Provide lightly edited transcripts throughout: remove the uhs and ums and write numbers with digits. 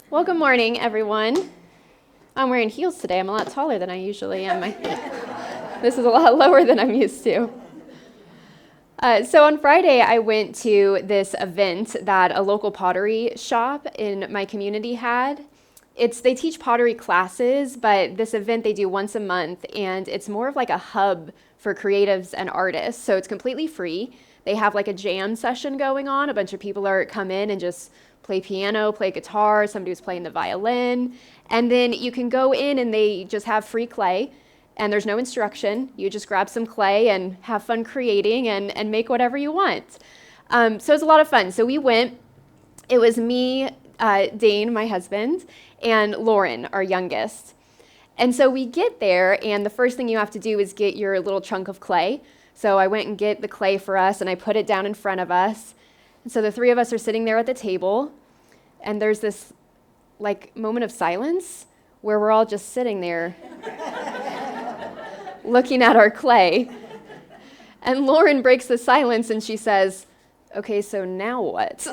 Well, good morning, everyone. I'm wearing heels today. I'm a lot taller than I usually am. This is a lot lower than I'm used to. So on Friday, I went to this event that a local pottery shop in my community had. They teach pottery classes, but this event they do once a month, and it's more of like a hub for creatives and artists. So it's completely free. They have like a jam session going on. A bunch of people come in and just play piano, play guitar, somebody was playing the violin. And then you can go in and they just have free clay and there's no instruction. You just grab some clay and have fun creating and make whatever you want. So it's a lot of fun. So we went. It was me, Dane, my husband, and Lauren, our youngest. And so we get there, and the first thing you have to do is get your little chunk of clay. So I went and get the clay for us, and I put it down in front of us. And so the three of us are sitting there at the table, and there's this like moment of silence where we're all just sitting there looking at our clay. And Lauren breaks the silence and she says, "Okay, so now what?"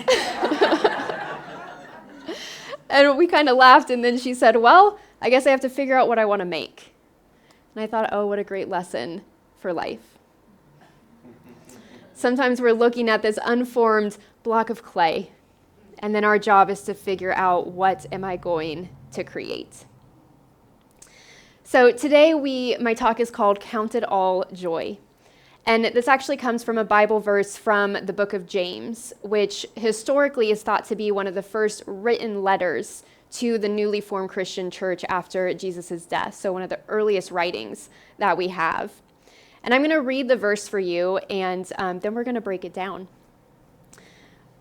And we kind of laughed, and then she said, "Well, I guess I have to figure out what I want to make." And I thought, oh, what a great lesson for life. Sometimes we're looking at this unformed block of clay, and then our job is to figure out, what am I going to create? So today my talk is called Count It All Joy. And this actually comes from a Bible verse from the book of James, which historically is thought to be one of the first written letters to the newly formed Christian church after Jesus' death. So one of the earliest writings that we have. And I'm going to read the verse for you, and then we're going to break it down.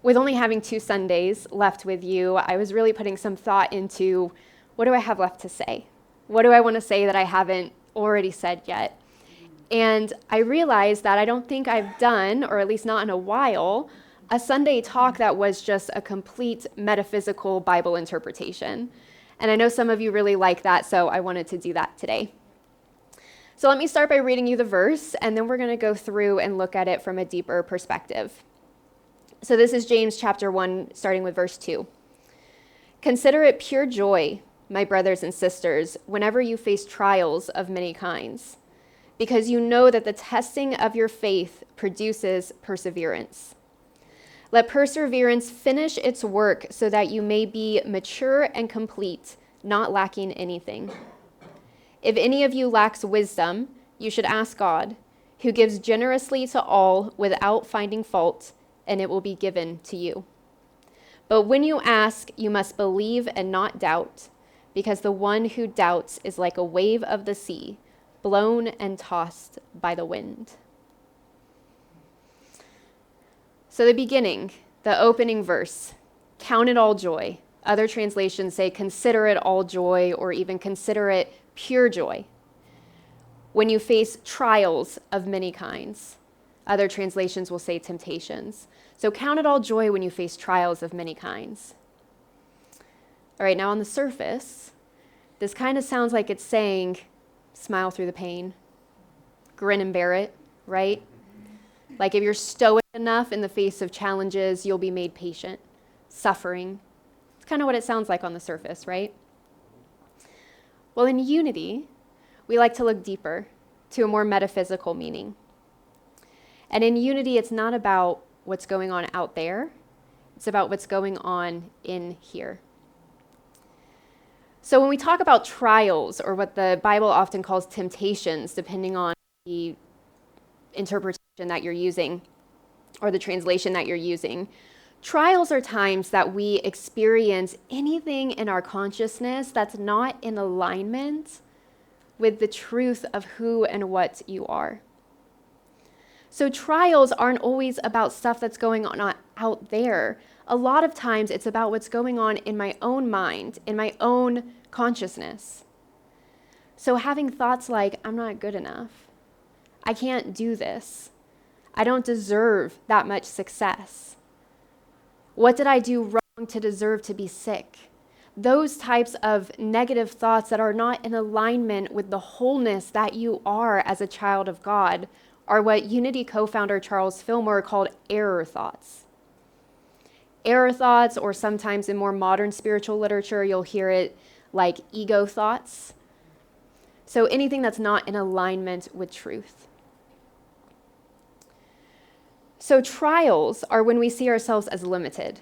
With only having 2 Sundays left with you, I was really putting some thought into, what do I have left to say? What do I want to say that I haven't already said yet? And I realized that I don't think I've done, or at least not in a while, a Sunday talk that was just a complete metaphysical Bible interpretation. And I know some of you really like that, so I wanted to do that today. So let me start by reading you the verse, and then we're going to go through and look at it from a deeper perspective. So this is James chapter 1, starting with verse 2. "Consider it pure joy, my brothers and sisters, whenever you face trials of many kinds, because you know that the testing of your faith produces perseverance. Let perseverance finish its work so that you may be mature and complete, not lacking anything. If any of you lacks wisdom, you should ask God, who gives generously to all without finding fault, and it will be given to you. But when you ask, you must believe and not doubt, because the one who doubts is like a wave of the sea, blown and tossed by the wind." So the beginning, the opening verse, count it all joy. Other translations say consider it all joy, or even consider it pure joy when you face trials of many kinds. Other translations will say temptations. So count it all joy when you face trials of many kinds. All right, now on the surface, this kind of sounds like it's saying, smile through the pain, grin and bear it, right? Like if you're stoic enough in the face of challenges, you'll be made patient, suffering. It's kind of what it sounds like on the surface, right? Well, in unity, we like to look deeper to a more metaphysical meaning. And in unity, it's not about what's going on out there. It's about what's going on in here. So when we talk about trials, or what the Bible often calls temptations, depending on the interpretation that you're using or the translation that you're using, trials are times that we experience anything in our consciousness that's not in alignment with the truth of who and what you are. So trials aren't always about stuff that's going on out there. A lot of times it's about what's going on in my own mind, in my own consciousness. So having thoughts like, I'm not good enough, I can't do this, I don't deserve that much success, what did I do wrong to deserve to be sick? Those types of negative thoughts that are not in alignment with the wholeness that you are as a child of God are what Unity co-founder Charles Fillmore called error thoughts. error thoughts, or sometimes in more modern spiritual literature, you'll hear it like ego thoughts. So anything that's not in alignment with truth. So trials are when we see ourselves as limited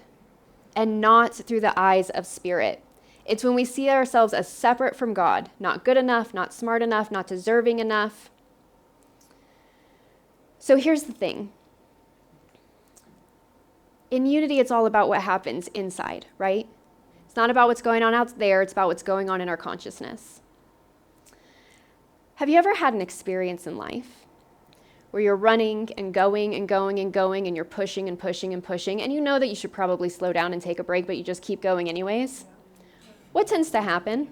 and not through the eyes of spirit. It's when we see ourselves as separate from God, not good enough, not smart enough, not deserving enough. So here's the thing. In unity, it's all about what happens inside, right? It's not about what's going on out there, it's about what's going on in our consciousness. Have you ever had an experience in life where you're running and going and going and going and you're pushing and pushing and pushing, and you know that you should probably slow down and take a break, but you just keep going anyways? What tends to happen?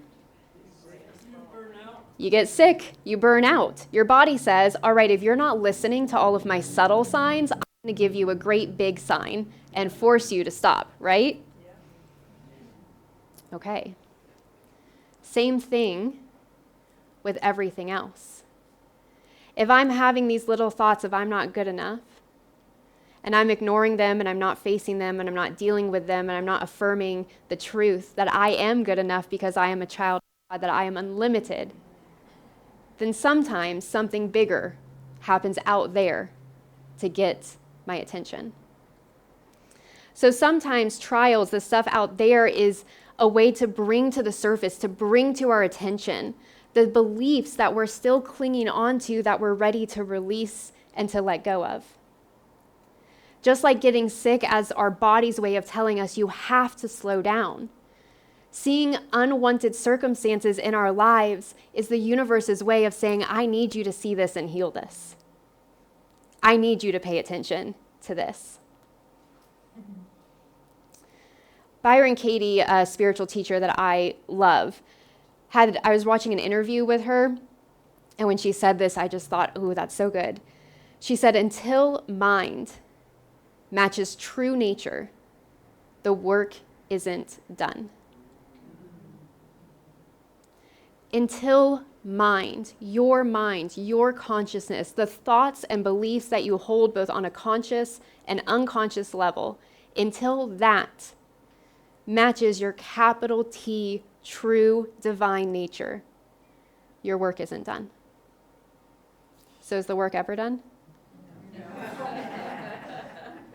You get sick, you burn out. Your body says, all right, if you're not listening to all of my subtle signs, I'm going to give you a great big sign and force you to stop, right? Okay. Same thing with everything else. If I'm having these little thoughts of I'm not good enough, and I'm ignoring them, and I'm not facing them, and I'm not dealing with them, and I'm not affirming the truth that I am good enough because I am a child of God, that I am unlimited, then sometimes something bigger happens out there to get my attention. So sometimes trials, the stuff out there, is a way to bring to the surface, to bring to our attention the beliefs that we're still clinging onto, that we're ready to release and to let go of. Just like getting sick as our body's way of telling us you have to slow down. Seeing unwanted circumstances in our lives is the universe's way of saying, I need you to see this and heal this. I need you to pay attention to this. Byron Katie, a spiritual teacher that I love, I was watching an interview with her, and when she said this, I just thought, ooh, that's so good. She said, until mind matches true nature, the work isn't done. Until mind, your consciousness, the thoughts and beliefs that you hold both on a conscious and unconscious level, until that matches your capital T true divine nature, your work isn't done. So is the work ever done? No.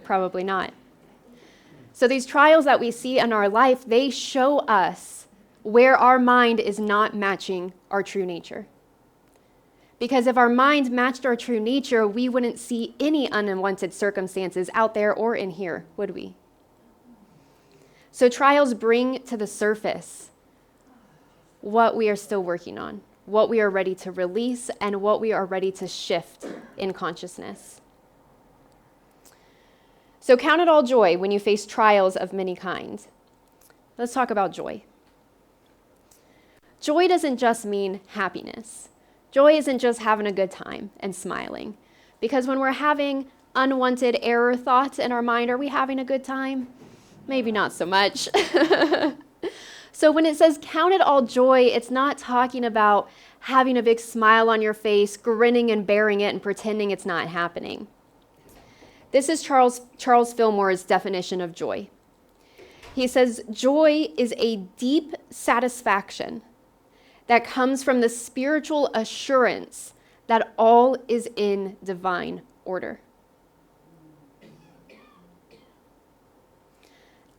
Probably not. So these trials that we see in our life, they show us where our mind is not matching our true nature. Because if our mind matched our true nature, we wouldn't see any unwanted circumstances out there or in here, would we? So trials bring to the surface what we are still working on, what we are ready to release, and what we are ready to shift in consciousness. So count it all joy when you face trials of many kinds. Let's talk about joy. Joy doesn't just mean happiness. Joy isn't just having a good time and smiling. Because when we're having unwanted error thoughts in our mind, are we having a good time? Maybe not so much. So when it says count it all joy, it's not talking about having a big smile on your face, grinning and bearing it and pretending it's not happening. This is Charles Fillmore's definition of joy. He says, joy is a deep satisfaction that comes from the spiritual assurance that all is in divine order.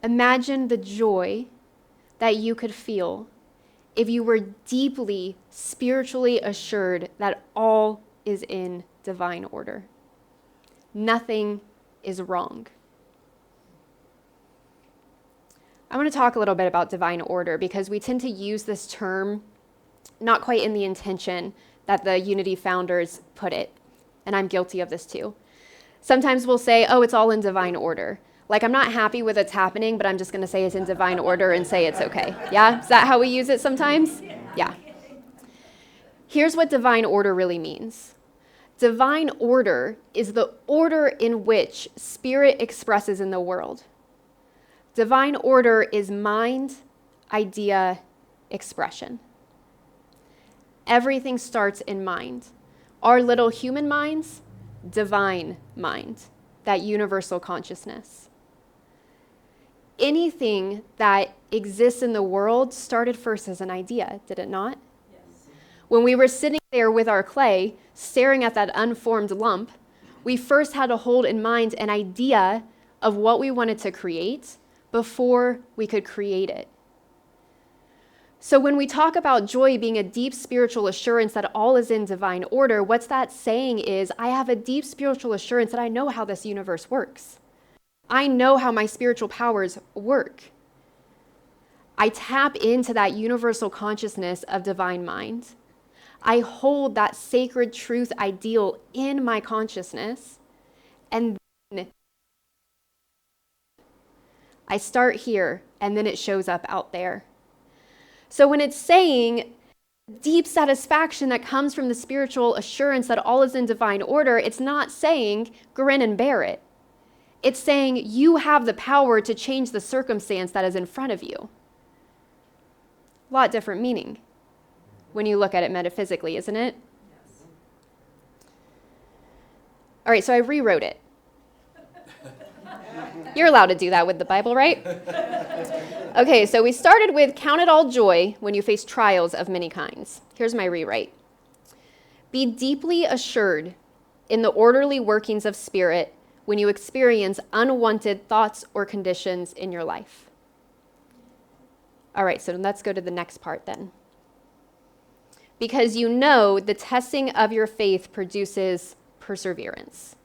Imagine the joy that you could feel if you were deeply spiritually assured that all is in divine order. Nothing is wrong. I want to talk a little bit about divine order because we tend to use this term not quite in the intention that the Unity founders put it, and I'm guilty of this too. Sometimes we'll say, oh, it's all in divine order. Like, I'm not happy with what's happening, but I'm just going to say it's in divine order and say it's okay. Yeah? Is that how we use it sometimes? Yeah. Here's what divine order really means. Divine order is the order in which spirit expresses in the world. Divine order is mind, idea, expression. Everything starts in mind. Our little human minds, divine mind, that universal consciousness. anything that exists in the world started first as an idea, did it not? Yes. When we were sitting there with our clay, staring at that unformed lump, we first had to hold in mind an idea of what we wanted to create before we could create it. So when we talk about joy being a deep spiritual assurance that all is in divine order, what's that saying is, I have a deep spiritual assurance that I know how this universe works. I know how my spiritual powers work. I tap into that universal consciousness of divine mind. I hold that sacred truth ideal in my consciousness, and then I start here, and then it shows up out there. So when it's saying deep satisfaction that comes from the spiritual assurance that all is in divine order, it's not saying grin and bear it. It's saying you have the power to change the circumstance that is in front of you. A lot different meaning when you look at it metaphysically, isn't it? Yes. All right, so I rewrote it. You're allowed to do that with the Bible, right? Okay, so we started with count it all joy when you face trials of many kinds. Here's my rewrite. Be deeply assured in the orderly workings of spirit when you experience unwanted thoughts or conditions in your life. All right, so let's go to the next part then. Because you know the testing of your faith produces perseverance.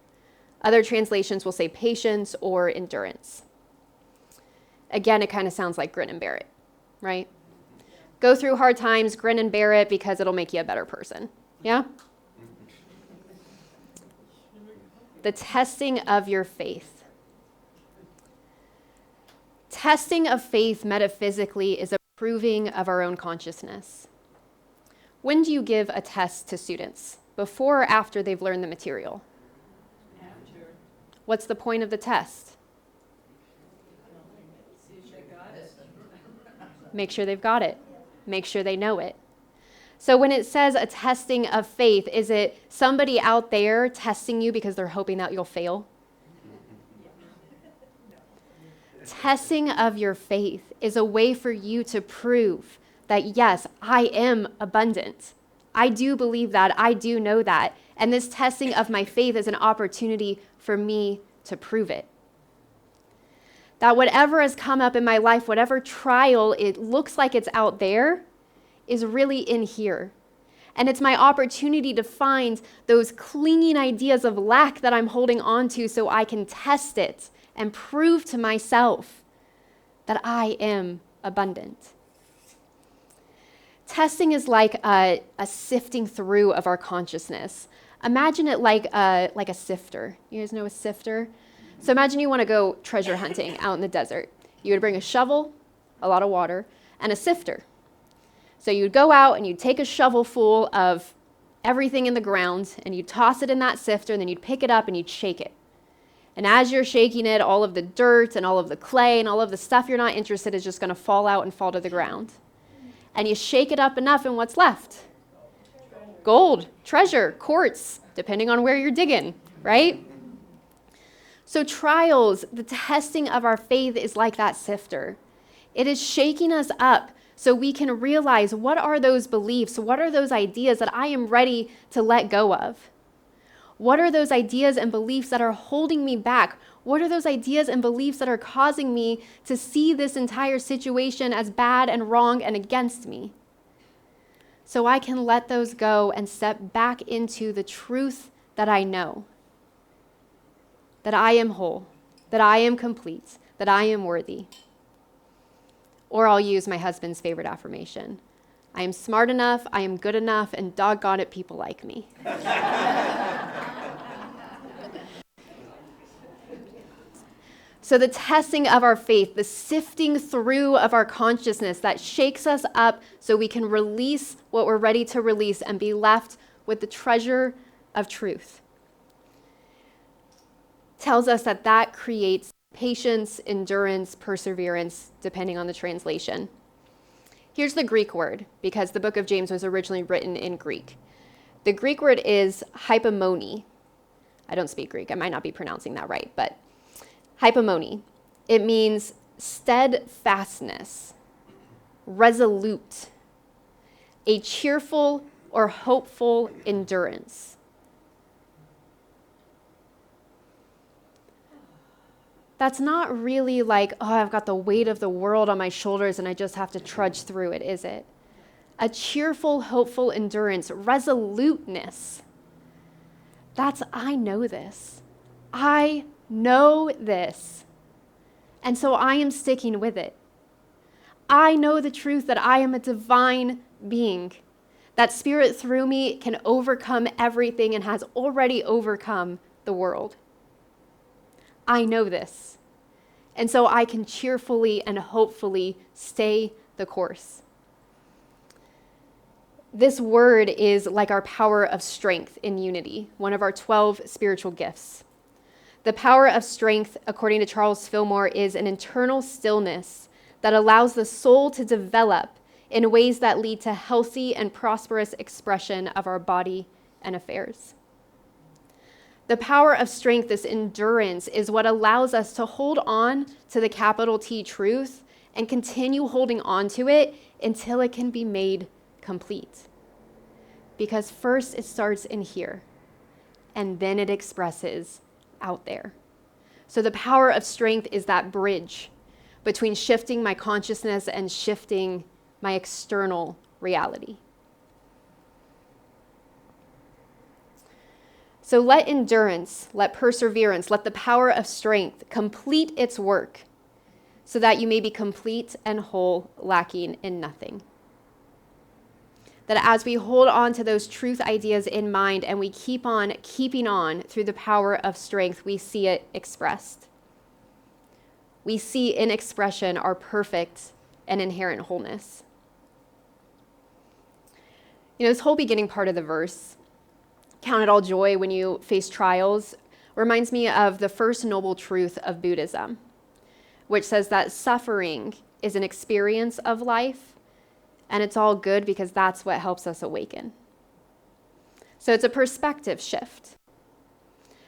Other translations will say patience or endurance. Again, it kind of sounds like grin and bear it, right? Go through hard times, grin and bear it because it'll make you a better person. Yeah? The testing of your faith. Testing of faith metaphysically is a proving of our own consciousness. When do you give a test to students? Before or after they've learned the material? After. What's the point of the test? See if they got it. Make sure they've got it. Make sure they know it. So when it says a testing of faith, is it somebody out there testing you because they're hoping that you'll fail? Testing of your faith is a way for you to prove that, yes, I am abundant. I do believe that. I do know that. And this testing of my faith is an opportunity for me to prove it. That whatever has come up in my life, whatever trial it looks like it's out there, is really in here. And it's my opportunity to find those clinging ideas of lack that I'm holding on to so I can test it and prove to myself that I am abundant. Testing is like a sifting through of our consciousness. Imagine it like a sifter. You guys know a sifter? So imagine you want to go treasure hunting out in the desert. You would bring a shovel, a lot of water, and a sifter. So you'd go out and you'd take a shovel full of everything in the ground and you'd toss it in that sifter and then you'd pick it up and you'd shake it. And as you're shaking it, all of the dirt and all of the clay and all of the stuff you're not interested in is just going to fall out and fall to the ground. And you shake it up enough and what's left? Gold, treasure, quartz, depending on where you're digging, right? So trials, the testing of our faith is like that sifter. It is shaking us up so we can realize what are those beliefs, what are those ideas that I am ready to let go of? What are those ideas and beliefs that are holding me back? What are those ideas and beliefs that are causing me to see this entire situation as bad and wrong and against me? So I can let those go and step back into the truth that I know. That I am whole, that I am complete, that I am worthy. Or I'll use my husband's favorite affirmation. I am smart enough, I am good enough, and doggone it, people like me. So the testing of our faith, the sifting through of our consciousness that shakes us up so we can release what we're ready to release and be left with the treasure of truth, tells us that that creates patience, endurance, perseverance, depending on the translation. Here's the Greek word, because the book of James was originally written in Greek. The Greek word is hypomone. I don't speak Greek. I might not be pronouncing that right, but hypomone. It means steadfastness, resolute, a cheerful or hopeful endurance. That's not really like, oh, I've got the weight of the world on my shoulders and I just have to trudge through it, is it? A cheerful, hopeful endurance, resoluteness. That's, I know this. I know this. And so I am sticking with it. I know the truth that I am a divine being, that Spirit through me can overcome everything and has already overcome the world. I know this. And so I can cheerfully and hopefully stay the course. This word is like our power of strength in unity, one of our 12 spiritual gifts. The power of strength, according to Charles Fillmore, is an internal stillness that allows the soul to develop in ways that lead to healthy and prosperous expression of our body and affairs. The power of strength, this endurance, is what allows us to hold on to the capital T truth and continue holding on to it until it can be made complete. Because first it starts in here, and then it expresses out there. So the power of strength is that bridge between shifting my consciousness and shifting my external reality. So let endurance, let perseverance, let the power of strength complete its work so that you may be complete and whole, lacking in nothing. That as we hold on to those truth ideas in mind and we keep on keeping on through the power of strength, we see it expressed. We see in expression our perfect and inherent wholeness. You know, this whole beginning part of the verse, count it all joy when you face trials, reminds me of the first noble truth of Buddhism, which says that suffering is an experience of life, and it's all good because that's what helps us awaken. So it's a perspective shift.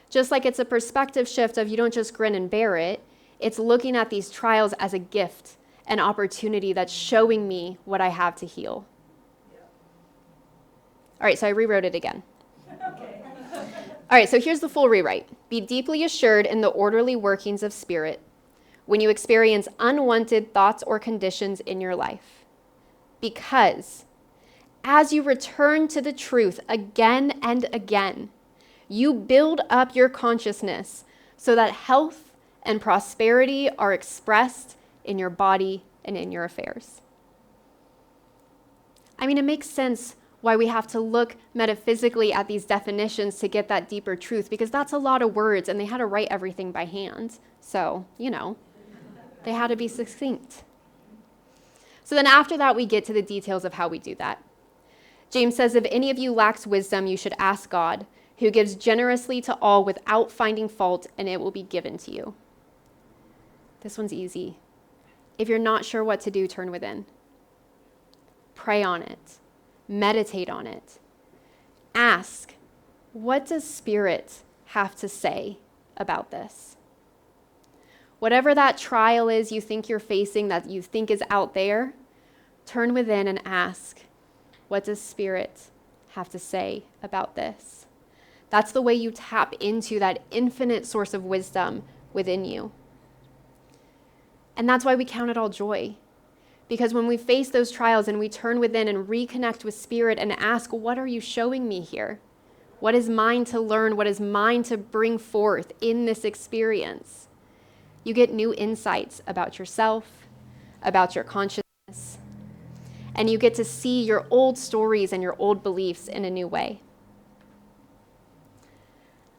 Just like it's a perspective shift of you don't just grin and bear it, it's looking at these trials as a gift, an opportunity that's showing me what I have to heal. All right, so I rewrote it again. Okay. All right, so here's the full rewrite. Be deeply assured in the orderly workings of Spirit when you experience unwanted thoughts or conditions in your life. Because as you return to the truth again and again, you build up your consciousness so that health and prosperity are expressed in your body and in your affairs. I mean, it makes sense why we have to look metaphysically at these definitions to get that deeper truth, because that's a lot of words and they had to write everything by hand. So, they had to be succinct. So then after that, we get to the details of how we do that. James says, if any of you lacks wisdom, you should ask God, who gives generously to all without finding fault, and it will be given to you. This one's easy. If you're not sure what to do, turn within. Pray on it. Meditate on it. Ask, what does Spirit have to say about this? Whatever that trial is you think you're facing, that you think is out there, turn within and ask, what does Spirit have to say about this? That's the way you tap into that infinite source of wisdom within you. And that's why we count it all joy. Because when we face those trials and we turn within and reconnect with Spirit and ask, what are you showing me here? What is mine to learn? What is mine to bring forth in this experience? You get new insights about yourself, about your consciousness, and you get to see your old stories and your old beliefs in a new way.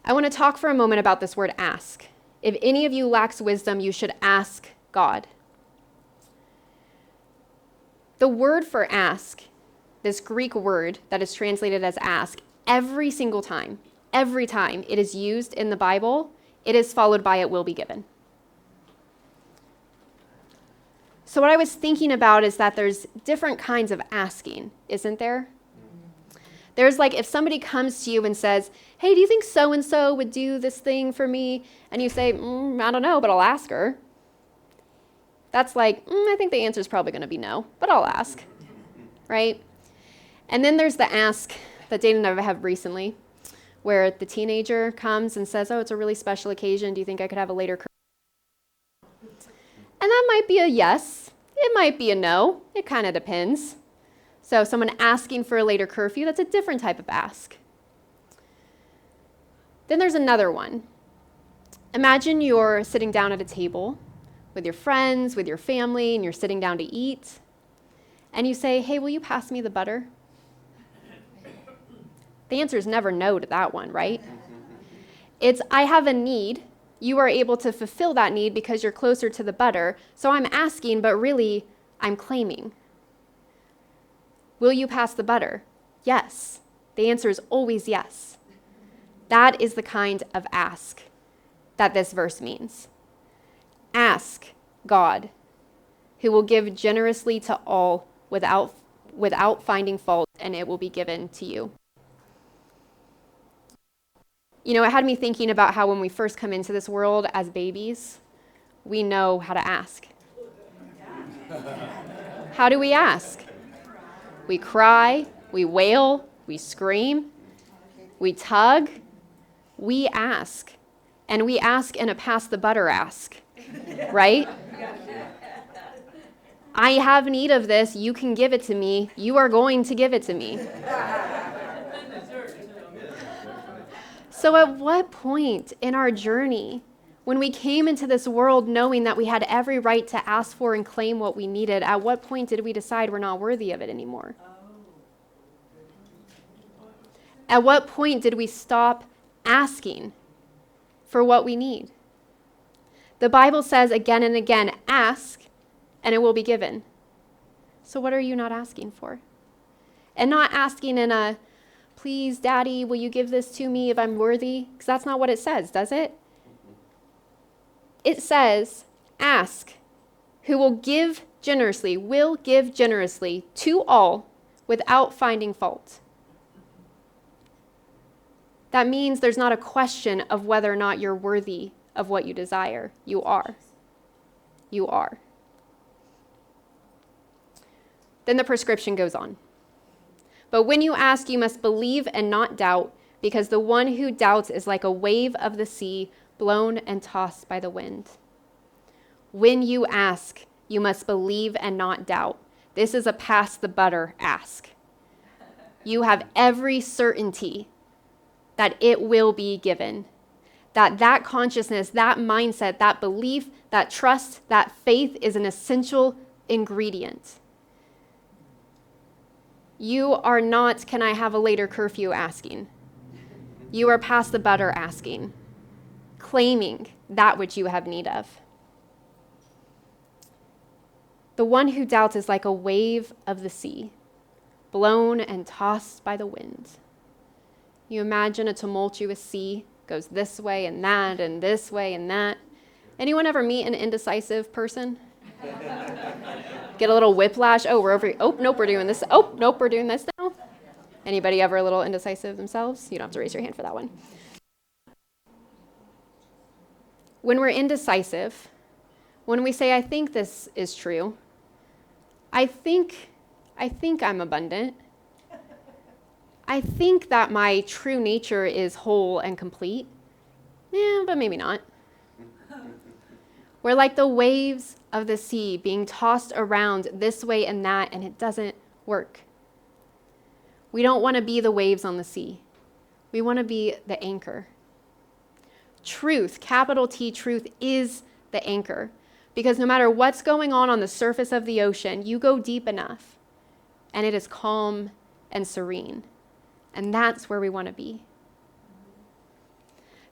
I want to talk for a moment about this word ask. If any of you lacks wisdom, you should ask God. The word for ask, this Greek word that is translated as ask, every single time, every time it is used in the Bible, it is followed by it will be given. So what I was thinking about is that there's different kinds of asking, isn't there? There's like if somebody comes to you and says, hey, do you think so-and-so would do this thing for me? And you say, I don't know, but I'll ask her. That's like, I think the answer is probably going to be no, but I'll ask, right? And then there's the ask that Dana and I have recently, where the teenager comes and says, oh, it's a really special occasion. Do you think I could have a later curfew? And that might be a yes. It might be a no. It kind of depends. So someone asking for a later curfew, that's a different type of ask. Then there's another one. Imagine you're sitting down at a table with your friends, with your family, and you're sitting down to eat. And you say, hey, will you pass me the butter? The answer is never no to that one, right? It's, I have a need. You are able to fulfill that need because you're closer to the butter. So I'm asking, but really, I'm claiming. Will you pass the butter? Yes. The answer is always yes. That is the kind of ask that this verse means. Ask God, who will give generously to all without finding fault, and it will be given to you. You know, it had me thinking about how when we first come into this world as babies, we know how to ask. How do we ask? We cry, we wail, we scream, we tug, we ask. And we ask in a pass the butter ask, right? I have need of this, you can give it to me, you are going to give it to me. So at what point in our journey, when we came into this world knowing that we had every right to ask for and claim what we needed, at what point did we decide we're not worthy of it anymore? At what point did we stop asking for what we need? The Bible says again and again, ask and it will be given. So what are you not asking for? And not asking in a, please, Daddy, will you give this to me if I'm worthy? Because that's not what it says, does it? It says, ask, who will give generously to all without finding fault. That means there's not a question of whether or not you're worthy of what you desire. You are. You are. Then the prescription goes on. But when you ask, you must believe and not doubt, because the one who doubts is like a wave of the sea, blown and tossed by the wind. When you ask, you must believe and not doubt. This is a pass the butter ask. You have every certainty that it will be given. That consciousness, that mindset, that belief, that trust, that faith is an essential ingredient. You are not, can I have a later curfew asking. You are pass the butter asking, claiming that which you have need of. The one who doubts is like a wave of the sea, blown and tossed by the wind. You imagine a tumultuous sea, goes this way and that and this way and that. Anyone ever meet an indecisive person? Get a little whiplash. Oh, we're over here. Oh, nope, we're doing this. Oh, nope, we're doing this now. Anybody ever a little indecisive themselves? You don't have to raise your hand for that one. When we're indecisive, when we say, I think this is true, I think I'm abundant. I think that my true nature is whole and complete. Yeah, but maybe not. We're like the waves of the sea being tossed around this way and that, and it doesn't work. We don't want to be the waves on the sea. We want to be the anchor. Truth, capital T, truth is the anchor. Because no matter what's going on the surface of the ocean, you go deep enough, and it is calm and serene. And that's where we want to be.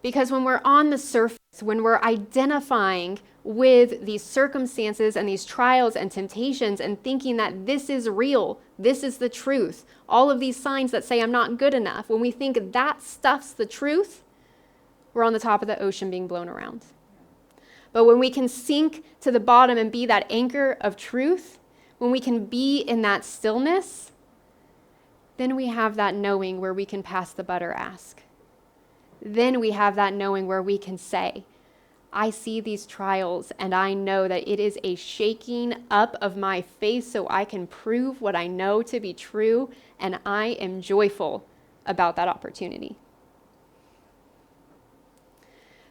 Because when we're on the surface, when we're identifying with these circumstances and these trials and temptations and thinking that this is real, this is the truth, all of these signs that say I'm not good enough, when we think that stuff's the truth, we're on the top of the ocean being blown around. But when we can sink to the bottom and be that anchor of truth, when we can be in that stillness, then we have that knowing where we can pass the butter ask. Then we have that knowing where we can say, I see these trials and I know that it is a shaking up of my faith so I can prove what I know to be true, and I am joyful about that opportunity.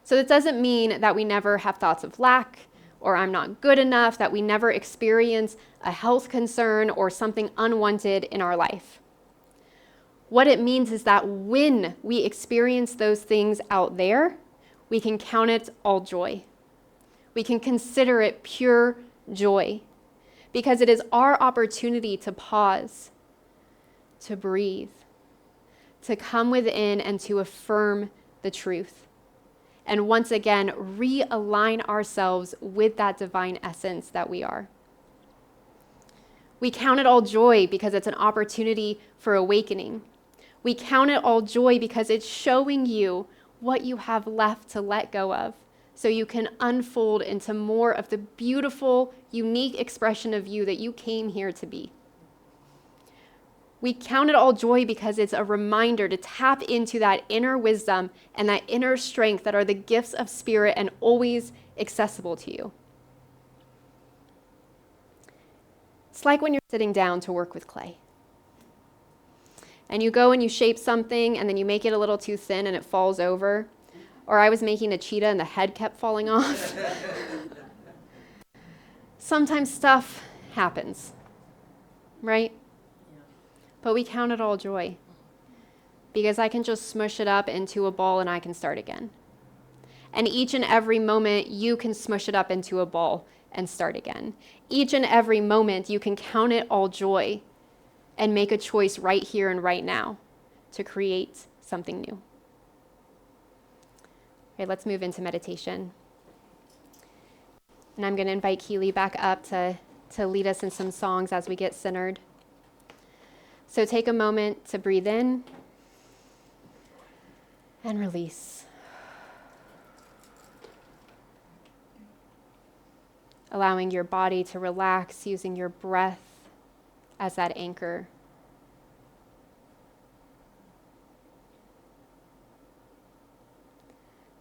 So it doesn't mean that we never have thoughts of lack or I'm not good enough, that we never experience a health concern or something unwanted in our life. What it means is that when we experience those things out there, we can count it all joy. We can consider it pure joy because it is our opportunity to pause, to breathe, to come within and to affirm the truth. And once again, realign ourselves with that divine essence that we are. We count it all joy because it's an opportunity for awakening. We count it all joy because it's showing you what you have left to let go of, so you can unfold into more of the beautiful, unique expression of you that you came here to be. We count it all joy because it's a reminder to tap into that inner wisdom and that inner strength that are the gifts of spirit and always accessible to you. It's like when you're sitting down to work with clay. And you go and you shape something and then you make it a little too thin and it falls over. Or I was making a cheetah and the head kept falling off. Sometimes stuff happens, right? But we count it all joy because I can just smush it up into a ball and I can start again. And each and every moment you can smush it up into a ball and start again. Each and every moment you can count it all joy and make a choice right here and right now to create something new. Okay, let's move into meditation. And I'm going to invite Keely back up to lead us in some songs as we get centered. So take a moment to breathe in and release. Allowing your body to relax using your breath as that anchor.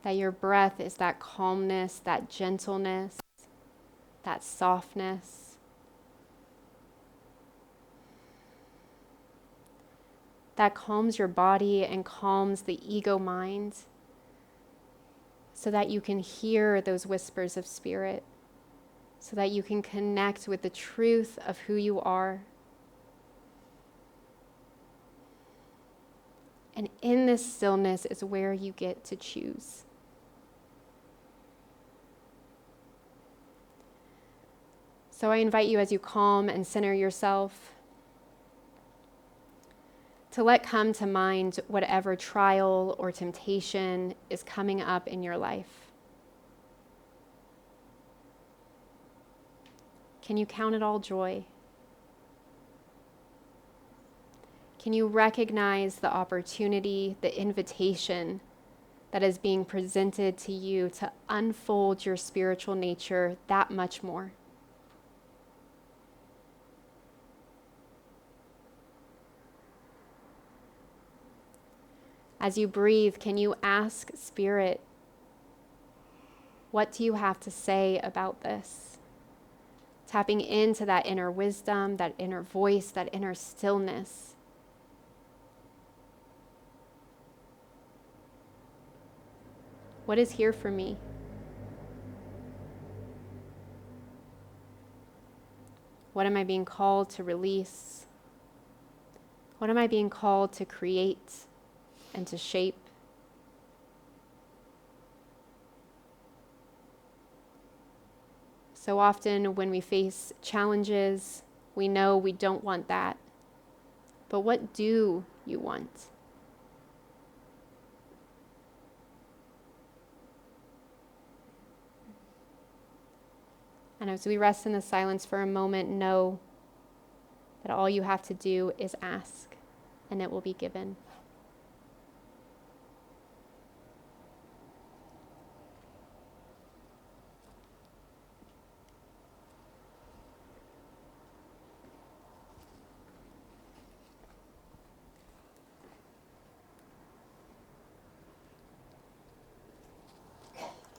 That your breath is that calmness, that gentleness, that softness. That calms your body and calms the ego mind so that you can hear those whispers of spirit, so that you can connect with the truth of who you are. And in this stillness is where you get to choose. So I invite you, as you calm and center yourself, to let come to mind whatever trial or temptation is coming up in your life. Can you count it all joy? Can you recognize the opportunity, the invitation that is being presented to you to unfold your spiritual nature that much more? As you breathe, can you ask Spirit, what do you have to say about this? Tapping into that inner wisdom, that inner voice, that inner stillness. What is here for me? What am I being called to release? What am I being called to create and to shape? So often when we face challenges, we know we don't want that. But what do you want? And as we rest in the silence for a moment, know that all you have to do is ask, and it will be given.